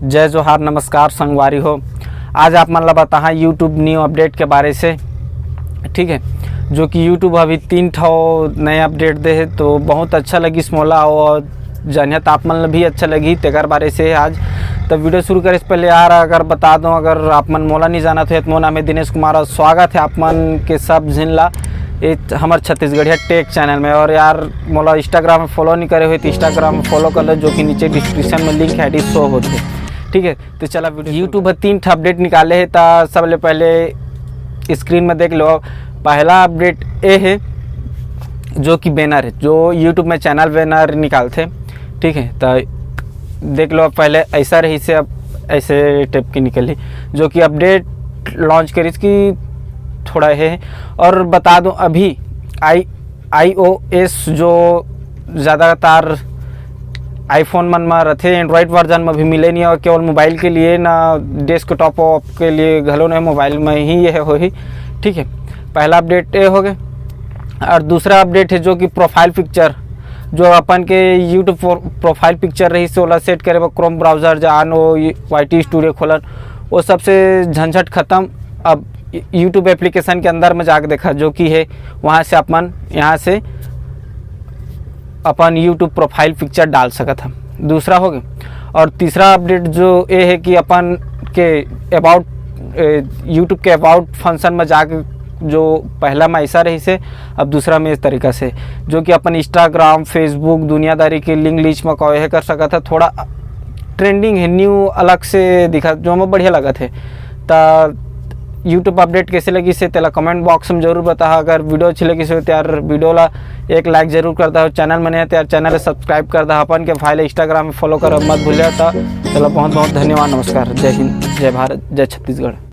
जय जोहार, नमस्कार संगवारी हो। आज आप मन ला बताहा यूट्यूब न्यू अपडेट के बारे से। ठीक है, जो कि यूट्यूब अभी 3 ठो नए अपडेट दे है, तो बहुत अच्छा लगी मोला और जनियत आप मन ला भी अच्छा लगी तेकर बारे से आज। तो वीडियो शुरू करे से पहले यार अगर बता दूं, अगर आप मन मोला नहीं जाना तो मोर नाम है दिनेश कुमार और स्वागत है आप मन के सब जिन ला हमारे छत्तीसगढ़िया टेक चैनल में। और यार मोला इंस्टाग्राम में फॉलो नहीं करे हुए तो इंस्टाग्राम में फॉलो कर लो, जो कि नीचे डिस्क्रिप्शन में लिंक है शो होते। ठीक है, तो चला वीडियो। यूट्यूब 3 अपडेट निकाले है, तो सबले पहले स्क्रीन में देख लो। पहला अपडेट ये है जो कि बैनर है, जो यूट्यूब में चैनल बैनर निकालते। ठीक है, तो देख लो पहले ऐसा रही से अब ऐसे टाइप की निकली, जो कि अपडेट लॉन्च करी इसकी थोड़ा है। और बता दूं अभी iOS जो ज़्यादातर आईफोन मन में रहते, एंड्रॉयड वर्जन में भी मिले नहीं, और केवल मोबाइल के लिए ना डेस्कटॉप के लिए घलो नहीं, मोबाइल में ही ये हो ही। ठीक है, पहला अपडेट ये हो गया। और दूसरा अपडेट है जो कि प्रोफाइल पिक्चर, जो अपन के यूट्यूब प्रोफाइल पिक्चर रही से ओला सेट करे क्रोम ब्राउज़र जान वो YT स्टूडियो खोलन, वो सबसे झंझट ख़त्म। अब यूट्यूब एप्लीकेशन के अंदर में जाकर देखा जो कि है, वहाँ से अपन यहाँ से अपन यूट्यूब प्रोफाइल पिक्चर डाल सकत हम। दूसरा हो गया। और तीसरा अपडेट जो ये है कि अपन के अबाउट यूट्यूब के अबाउट फंक्शन में जाकर, जो पहला में ऐसा रही से अब दूसरा में इस तरीक़ा से, जो कि अपन इंस्टाग्राम फेसबुक दुनियादारी के लिंक लीच में कहे कर सकता था। थोड़ा ट्रेंडिंग है, न्यू अलग से दिखा, जो हमें बढ़िया लगा थे। तो यूट्यूब अपडेट कैसे लगी से तेला कमेंट बॉक्स में जरूर बता। अगर वीडियो अच्छी लगी से यार वीडियो ला एक लाइक जरूर करता हो। चैनल में नहीं है तो यार चैनल सब्सक्राइब कर दा, अपन के फाइल इंस्टाग्राम में फॉलो कर मत भूलिए। तो चलो बहुत बहुत धन्यवाद, नमस्कार, जय हिंद, जय भारत, जय छत्तीसगढ़।